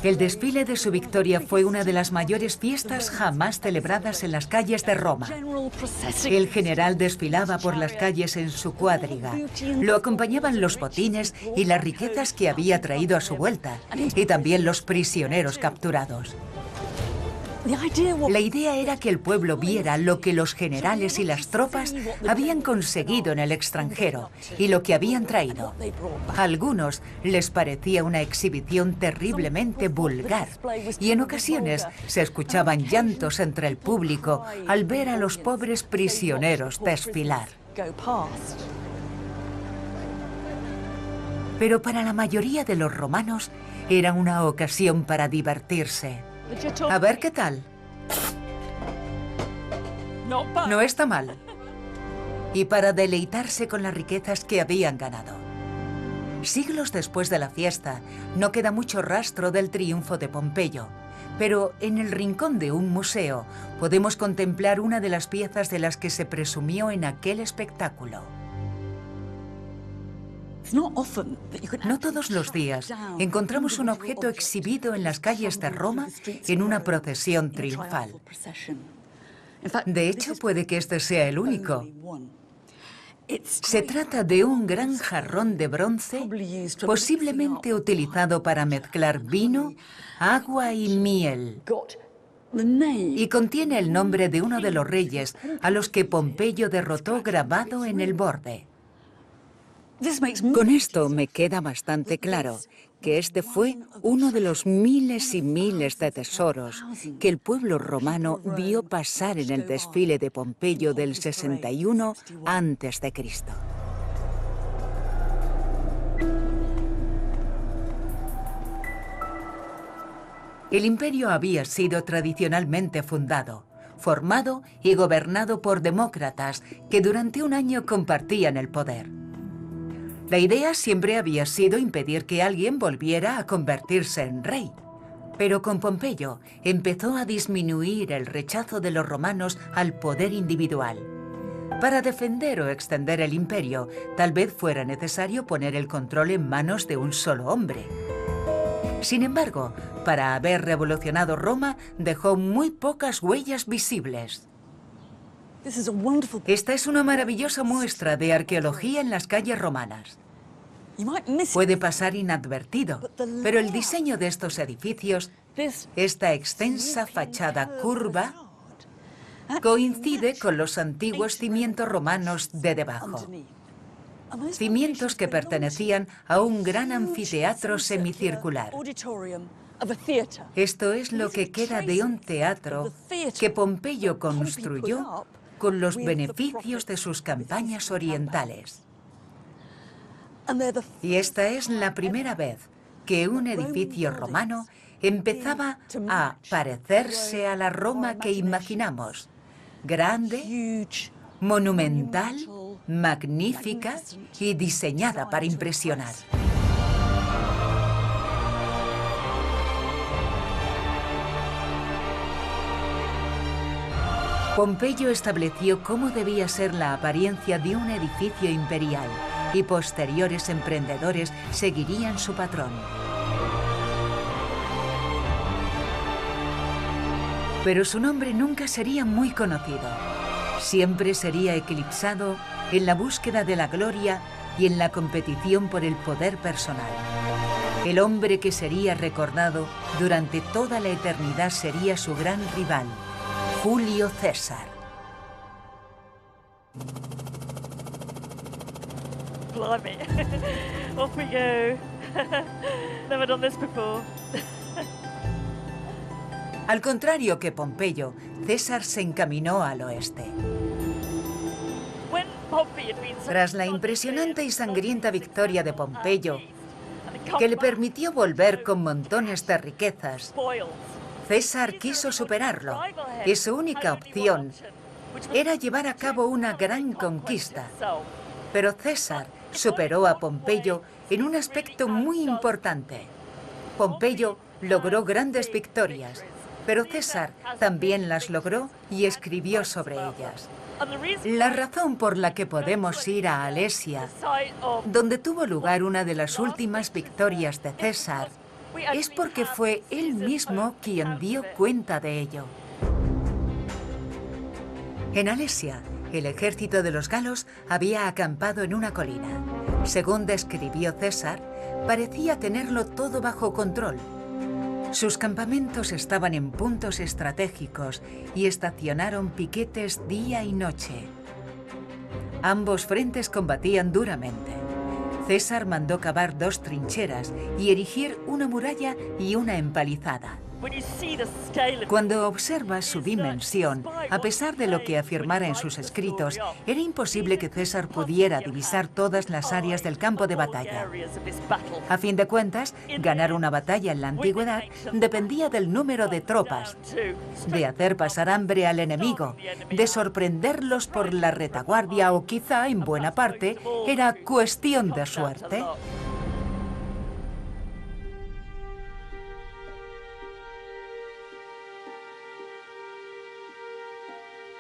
El desfile de su victoria fue una de las mayores fiestas jamás celebradas en las calles de Roma. El general desfilaba por las calles en su cuadriga. Lo acompañaban los botines y las riquezas que había traído a su vuelta, y también los prisioneros capturados. La idea era que el pueblo viera lo que los generales y las tropas habían conseguido en el extranjero y lo que habían traído. A algunos les parecía una exhibición terriblemente vulgar y en ocasiones se escuchaban llantos entre el público al ver a los pobres prisioneros desfilar. Pero para la mayoría de los romanos era una ocasión para divertirse. A ver qué tal. No está mal. Y para deleitarse con las riquezas que habían ganado. Siglos después de la fiesta, no queda mucho rastro del triunfo de Pompeyo, pero en el rincón de un museo podemos contemplar una de las piezas de las que se presumió en aquel espectáculo. No todos los días encontramos un objeto exhibido en las calles de Roma en una procesión triunfal. De hecho, puede que este sea el único. Se trata de un gran jarrón de bronce, posiblemente utilizado para mezclar vino, agua y miel. Y contiene el nombre de uno de los reyes a los que Pompeyo derrotó grabado en el borde. Con esto me queda bastante claro que este fue uno de los miles y miles de tesoros que el pueblo romano vio pasar en el desfile de Pompeyo del 61 a.C. El imperio había sido tradicionalmente fundado, formado y gobernado por demócratas que durante un año compartían el poder. La idea siempre había sido impedir que alguien volviera a convertirse en rey. Pero con Pompeyo empezó a disminuir el rechazo de los romanos al poder individual. Para defender o extender el imperio, tal vez fuera necesario poner el control en manos de un solo hombre. Sin embargo, para haber revolucionado Roma, dejó muy pocas huellas visibles. Esta es una maravillosa muestra de arqueología en las calles romanas. Puede pasar inadvertido, pero el diseño de estos edificios, esta extensa fachada curva, coincide con los antiguos cimientos romanos de debajo. Cimientos que pertenecían a un gran anfiteatro semicircular. Esto es lo que queda de un teatro que Pompeyo construyó con los beneficios de sus campañas orientales. Y esta es la primera vez que un edificio romano empezaba a parecerse a la Roma que imaginamos. Grande, monumental, magnífica y diseñada para impresionar. Pompeyo estableció cómo debía ser la apariencia de un edificio imperial y posteriores emprendedores seguirían su patrón. Pero su nombre nunca sería muy conocido. Siempre sería eclipsado en la búsqueda de la gloria y en la competición por el poder personal. El hombre que sería recordado durante toda la eternidad sería su gran rival, Julio César. Blimey. Off we go. Never done this before. Al contrario que Pompeyo, César se encaminó al oeste. Tras la impresionante y sangrienta victoria de Pompeyo, que le permitió volver con montones de riquezas, César quiso superarlo y su única opción era llevar a cabo una gran conquista. Pero César superó a Pompeyo en un aspecto muy importante. Pompeyo logró grandes victorias, pero César también las logró y escribió sobre ellas. La razón por la que podemos ir a Alesia, donde tuvo lugar una de las últimas victorias de César, es porque fue él mismo quien dio cuenta de ello. En Alesia, el ejército de los galos había acampado en una colina. Según describió César, parecía tenerlo todo bajo control. Sus campamentos estaban en puntos estratégicos y estacionaron piquetes día y noche. Ambos frentes combatían duramente. César mandó cavar 2 trincheras y erigir una muralla y una empalizada. Cuando observas su dimensión, a pesar de lo que afirmara en sus escritos, era imposible que César pudiera divisar todas las áreas del campo de batalla. A fin de cuentas, ganar una batalla en la antigüedad dependía del número de tropas, de hacer pasar hambre al enemigo, de sorprenderlos por la retaguardia o quizá, en buena parte, era cuestión de suerte.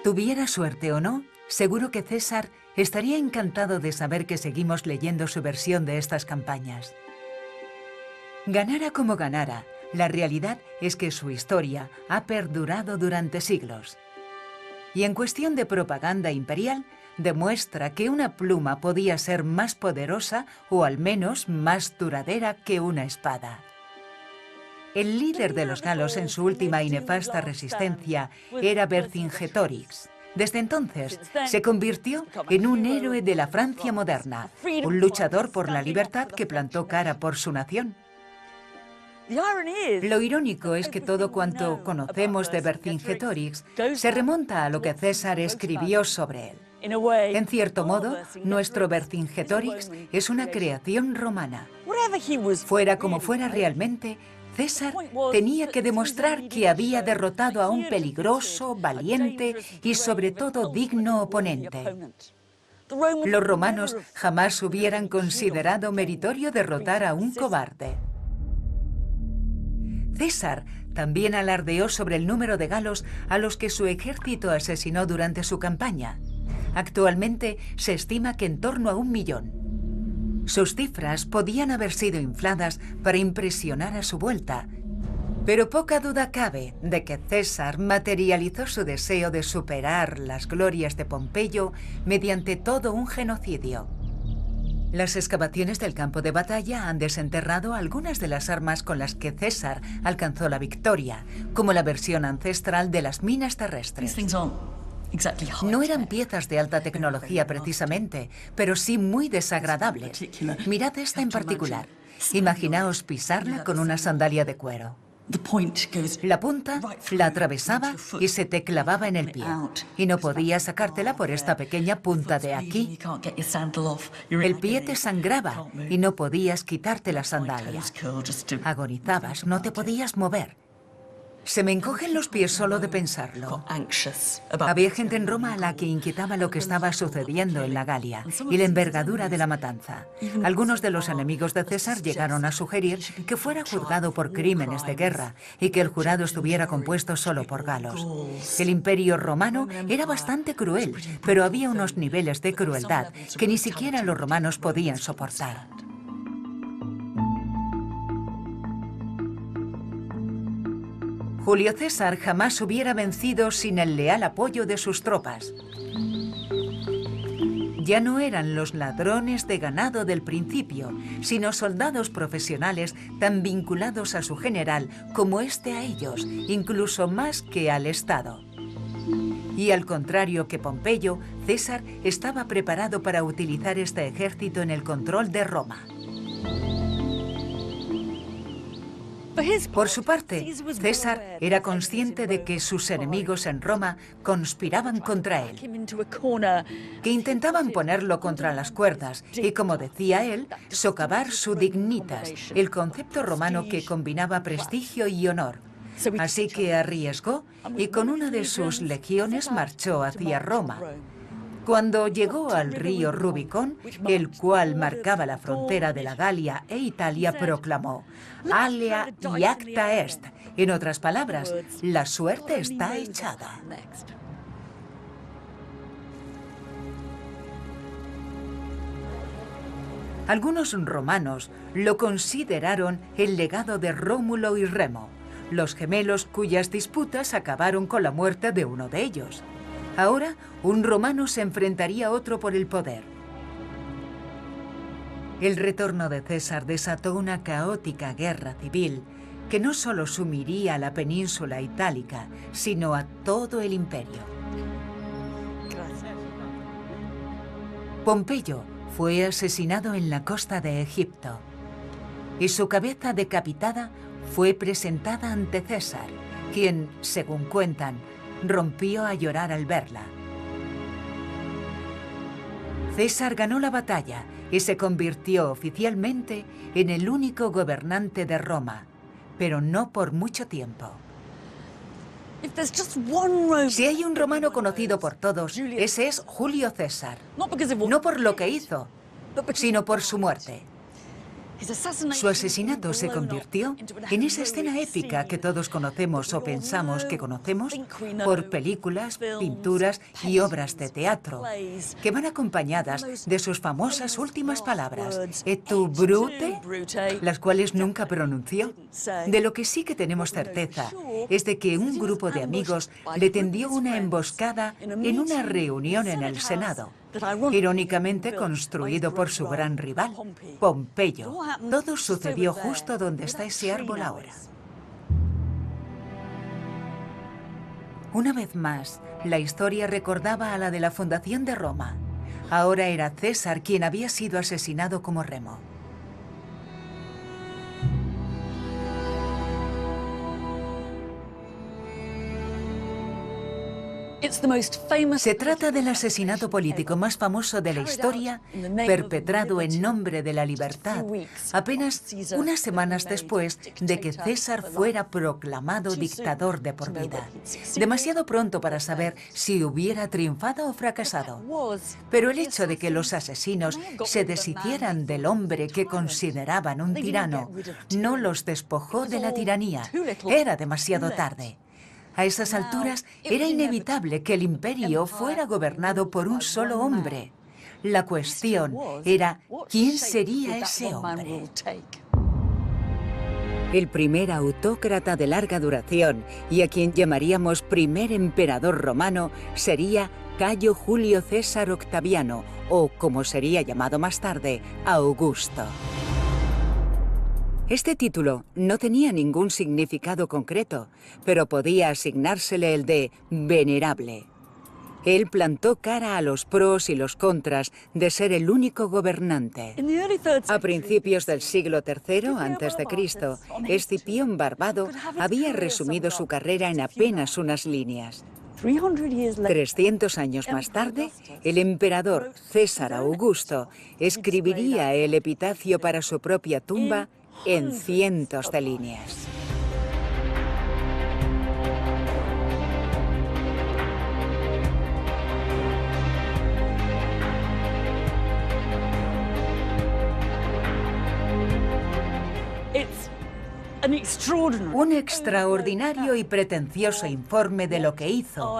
Tuviera suerte o no, seguro que César estaría encantado de saber que seguimos leyendo su versión de estas campañas. Ganara como ganara, la realidad es que su historia ha perdurado durante siglos. Y en cuestión de propaganda imperial, demuestra que una pluma podía ser más poderosa o al menos más duradera que una espada. El líder de los galos en su última y nefasta resistencia era Vercingetorix. Desde entonces se convirtió en un héroe de la Francia moderna, un luchador por la libertad que plantó cara por su nación. Lo irónico es que todo cuanto conocemos de Vercingetorix se remonta a lo que César escribió sobre él. En cierto modo, nuestro Vercingetorix es una creación romana. Fuera como fuera realmente, César tenía que demostrar que había derrotado a un peligroso, valiente y sobre todo digno oponente. Los romanos jamás hubieran considerado meritorio derrotar a un cobarde. César también alardeó sobre el número de galos a los que su ejército asesinó durante su campaña. Actualmente se estima que en torno a 1 millón. Sus cifras podían haber sido infladas para impresionar a su vuelta, pero poca duda cabe de que César materializó su deseo de superar las glorias de Pompeyo mediante todo un genocidio. Las excavaciones del campo de batalla han desenterrado algunas de las armas con las que César alcanzó la victoria, como la versión ancestral de las minas terrestres. No eran piezas de alta tecnología precisamente, pero sí muy desagradables. Mirad esta en particular. Imaginaos pisarla con una sandalia de cuero. La punta la atravesaba y se te clavaba en el pie. Y no podías sacártela por esta pequeña punta de aquí. El pie te sangraba y no podías quitarte la sandalia. Agonizabas, no te podías mover. Se me encogen los pies solo de pensarlo. Había gente en Roma a la que inquietaba lo que estaba sucediendo en la Galia y la envergadura de la matanza. Algunos de los enemigos de César llegaron a sugerir que fuera juzgado por crímenes de guerra y que el jurado estuviera compuesto solo por galos. El Imperio Romano era bastante cruel, pero había unos niveles de crueldad que ni siquiera los romanos podían soportar. Julio César jamás hubiera vencido sin el leal apoyo de sus tropas. Ya no eran los ladrones de ganado del principio, sino soldados profesionales tan vinculados a su general como este a ellos, incluso más que al Estado. Y al contrario que Pompeyo, César estaba preparado para utilizar este ejército en el control de Roma. Por su parte, César era consciente de que sus enemigos en Roma conspiraban contra él, que intentaban ponerlo contra las cuerdas y, como decía él, socavar su dignitas, el concepto romano que combinaba prestigio y honor. Así que arriesgó y con una de sus legiones marchó hacia Roma. Cuando llegó al río Rubicón, el cual marcaba la frontera de la Galia e Italia, proclamó: Alea iacta est. En otras palabras, la suerte está echada. Algunos romanos lo consideraron el legado de Rómulo y Remo, los gemelos cuyas disputas acabaron con la muerte de uno de ellos. Ahora, un romano se enfrentaría a otro por el poder. El retorno de César desató una caótica guerra civil que no solo sumiría a la península itálica, sino a todo el imperio. Pompeyo fue asesinado en la costa de Egipto y su cabeza decapitada fue presentada ante César, quien, según cuentan, rompió a llorar al verla. César ganó la batalla y se convirtió oficialmente en el único gobernante de Roma, pero no por mucho tiempo. Si hay un romano conocido por todos, ese es Julio César. No por lo que hizo, sino por su muerte. Su asesinato se convirtió en esa escena épica que todos conocemos o pensamos que conocemos por películas, pinturas y obras de teatro, que van acompañadas de sus famosas últimas palabras, et tu brute, las cuales nunca pronunció. De lo que sí que tenemos certeza es de que un grupo de amigos le tendió una emboscada en una reunión en el Senado, irónicamente construido por su gran rival, Pompeyo. Todo sucedió justo donde está ese árbol ahora. Una vez más, la historia recordaba a la de la fundación de Roma. Ahora era César quien había sido asesinado como Remo. Se trata del asesinato político más famoso de la historia, perpetrado en nombre de la libertad, apenas unas semanas después de que César fuera proclamado dictador de por vida. Demasiado pronto para saber si hubiera triunfado o fracasado. Pero el hecho de que los asesinos se deshicieran del hombre que consideraban un tirano no los despojó de la tiranía. Era demasiado tarde. A esas alturas era inevitable que el imperio fuera gobernado por un solo hombre. La cuestión era ¿quién sería ese hombre? El primer autócrata de larga duración y a quien llamaríamos primer emperador romano sería Cayo Julio César Octaviano, o como sería llamado más tarde, Augusto. Este título no tenía ningún significado concreto, pero podía asignársele el de venerable. Él plantó cara a los pros y los contras de ser el único gobernante. A principios del siglo III a.C., Escipión Barbado había resumido su carrera en apenas unas líneas. 300 años más tarde, el emperador César Augusto escribiría el epitafio para su propia tumba en cientos de líneas. Un extraordinario y pretencioso informe de lo que hizo,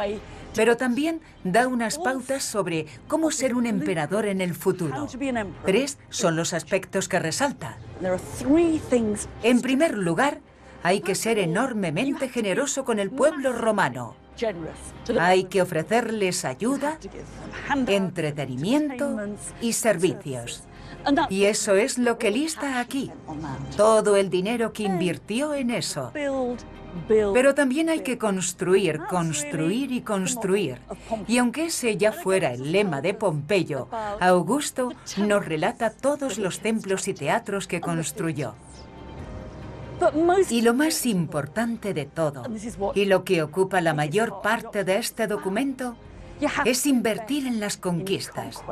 pero también da unas pautas sobre cómo ser un emperador en el futuro. 3 son los aspectos que resalta. En primer lugar, Hay que ser enormemente generoso con el pueblo romano. Hay que ofrecerles ayuda, entretenimiento y servicios. Y eso es lo que lista aquí. Todo el dinero que invirtió en eso. Pero también hay que construir, construir y construir. Y aunque ese ya fuera el lema de Pompeyo, Augusto nos relata todos los templos y teatros que construyó. Y lo más importante de todo, y lo que ocupa la mayor parte de este documento, es invertir en las conquistas.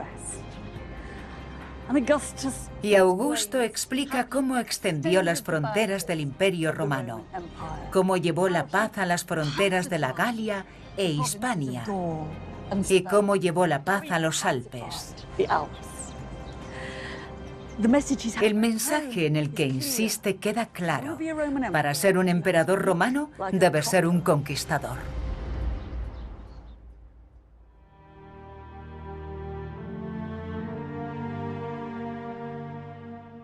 Y Augusto explica cómo extendió las fronteras del Imperio Romano, cómo llevó la paz a las fronteras de la Galia e Hispania, y cómo llevó la paz a los Alpes. El mensaje en el que insiste queda claro. Para ser un emperador romano, debes ser un conquistador.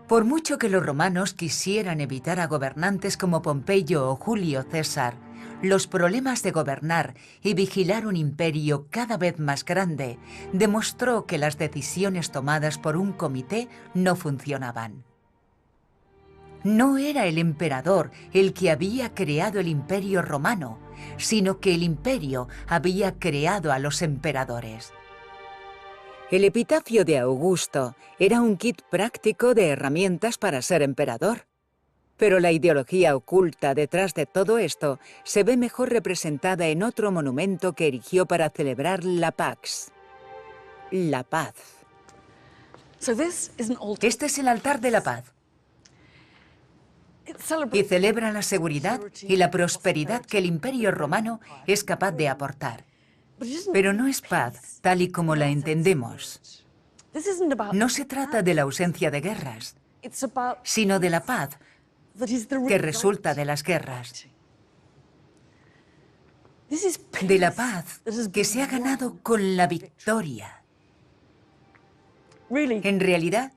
Por mucho que los romanos quisieran evitar a gobernantes como Pompeyo o Julio César, los problemas de gobernar y vigilar un imperio cada vez más grande demostró que las decisiones tomadas por un comité no funcionaban. No era el emperador el que había creado el imperio romano, sino que el imperio había creado a los emperadores. El epitafio de Augusto era un kit práctico de herramientas para ser emperador. Pero la ideología oculta detrás de todo esto se ve mejor representada en otro monumento que erigió para celebrar la Pax, la paz. Este es el altar de la paz. Y celebra la seguridad y la prosperidad que el Imperio Romano es capaz de aportar. Pero no es paz tal y como la entendemos. No se trata de la ausencia de guerras, sino de la paz que resulta de las guerras. De la paz que se ha ganado con la victoria. En realidad,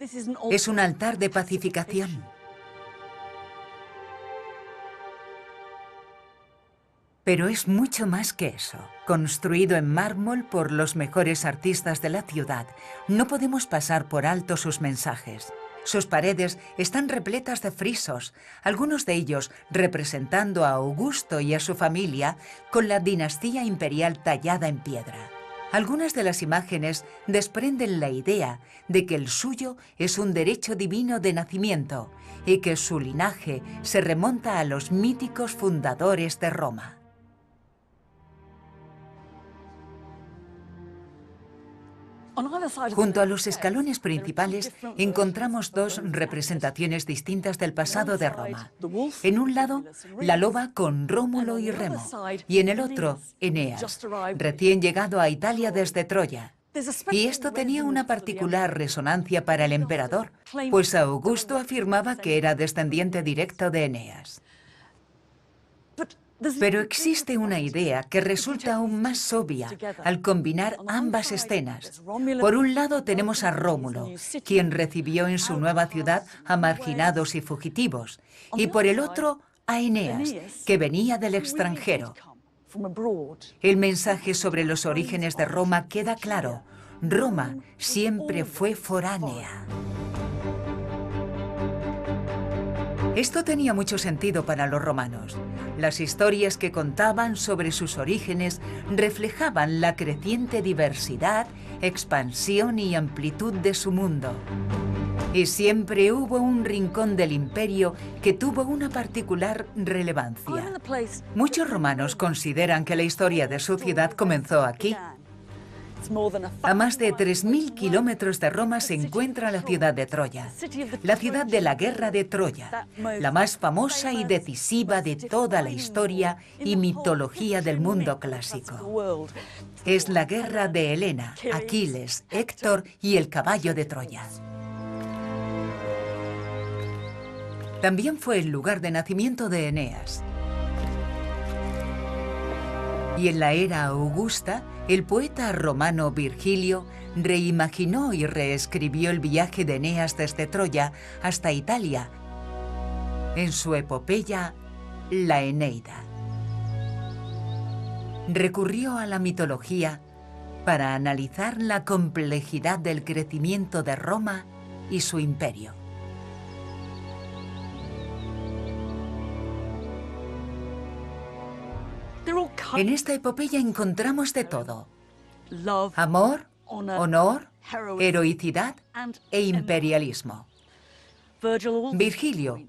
es un altar de pacificación. Pero es mucho más que eso. Construido en mármol por los mejores artistas de la ciudad, no podemos pasar por alto sus mensajes. Sus paredes están repletas de frisos, algunos de ellos representando a Augusto y a su familia con la dinastía imperial tallada en piedra. Algunas de las imágenes desprenden la idea de que el suyo es un derecho divino de nacimiento y que su linaje se remonta a los míticos fundadores de Roma. Junto a los escalones principales encontramos dos representaciones distintas del pasado de Roma. En un lado, la loba con Rómulo y Remo, y en el otro, Eneas, recién llegado a Italia desde Troya. Y esto tenía una particular resonancia para el emperador, pues Augusto afirmaba que era descendiente directo de Eneas. Pero existe una idea que resulta aún más obvia al combinar ambas escenas. Por un lado tenemos a Rómulo, quien recibió en su nueva ciudad a marginados y fugitivos, y por el otro a Eneas, que venía del extranjero. El mensaje sobre los orígenes de Roma queda claro. Roma siempre fue foránea. Esto tenía mucho sentido para los romanos. Las historias que contaban sobre sus orígenes reflejaban la creciente diversidad, expansión y amplitud de su mundo. Y siempre hubo un rincón del imperio que tuvo una particular relevancia. Muchos romanos consideran que la historia de su ciudad comenzó aquí. A más de 3.000 kilómetros de Roma se encuentra la ciudad de Troya, la ciudad de la guerra de Troya, la más famosa y decisiva de toda la historia y mitología del mundo clásico. Es la guerra de Helena, Aquiles, Héctor y el caballo de Troya. También fue el lugar de nacimiento de Eneas. Y en la era augusta, el poeta romano Virgilio reimaginó y reescribió el viaje de Eneas desde Troya hasta Italia en su epopeya la Eneida. Recurrió a la mitología para analizar la complejidad del crecimiento de Roma y su imperio. En esta epopeya encontramos de todo: amor, honor, heroicidad e imperialismo. Virgilio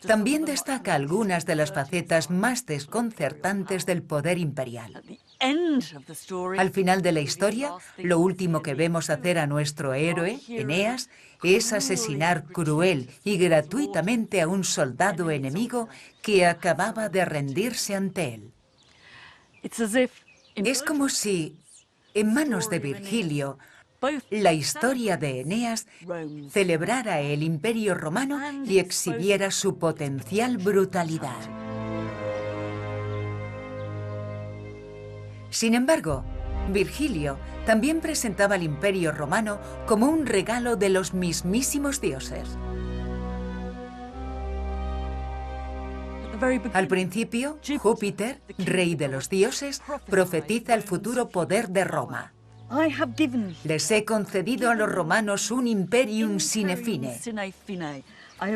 también destaca algunas de las facetas más desconcertantes del poder imperial. Al final de la historia, lo último que vemos hacer a nuestro héroe, Eneas, es asesinar cruel y gratuitamente a un soldado enemigo que acababa de rendirse ante él. Es como si, en manos de Virgilio, la historia de Eneas celebrara el Imperio Romano y exhibiera su potencial brutalidad. Sin embargo, Virgilio también presentaba al Imperio Romano como un regalo de los mismísimos dioses. Al principio, Júpiter, rey de los dioses, profetiza el futuro poder de Roma. Les he concedido a los romanos un imperium sine fine.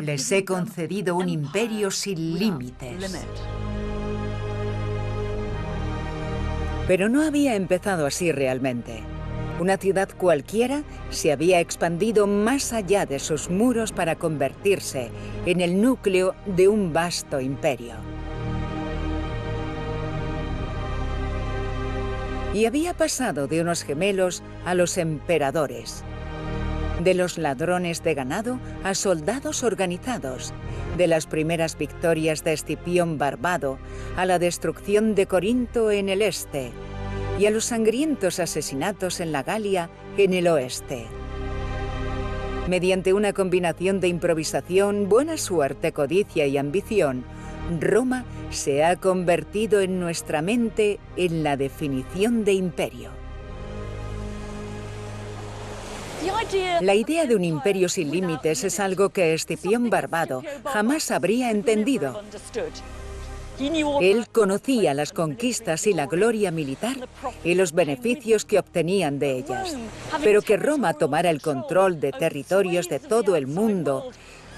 Les he concedido un imperio sin límites. Pero no había empezado así realmente. Una ciudad cualquiera se había expandido más allá de sus muros para convertirse en el núcleo de un vasto imperio. Y había pasado de unos gemelos a los emperadores, de los ladrones de ganado a soldados organizados, de las primeras victorias de Escipión Barbado a la destrucción de Corinto en el este y a los sangrientos asesinatos en la Galia en el oeste. Mediante una combinación de improvisación, buena suerte, codicia y ambición, Roma se ha convertido en nuestra mente en la definición de imperio. La idea de un imperio sin límites es algo que Escipión Barbado jamás habría entendido. Él conocía las conquistas y la gloria militar y los beneficios que obtenían de ellas, pero que Roma tomara el control de territorios de todo el mundo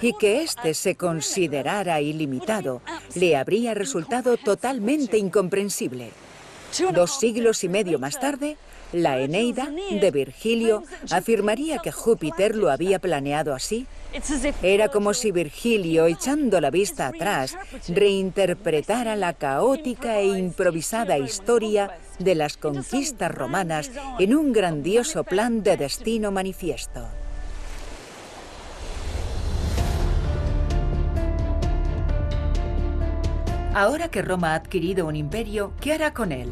y que éste se considerara ilimitado, le habría resultado totalmente incomprensible. 2 siglos y medio más tarde, la Eneida de Virgilio afirmaría que Júpiter lo había planeado así. Era como si Virgilio, echando la vista atrás, reinterpretara la caótica e improvisada historia de las conquistas romanas en un grandioso plan de destino manifiesto. Ahora que Roma ha adquirido un imperio, ¿qué hará con él?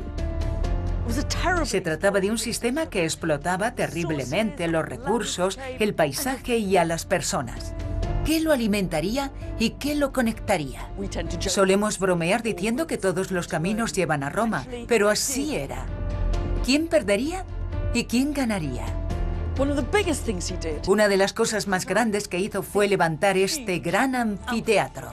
Se trataba de un sistema que explotaba terriblemente los recursos, el paisaje y a las personas. ¿Qué lo alimentaría y qué lo conectaría? Solemos bromear diciendo que todos los caminos llevan a Roma, pero así era. ¿Quién perdería y quién ganaría? Una de las cosas más grandes que hizo fue levantar este gran anfiteatro.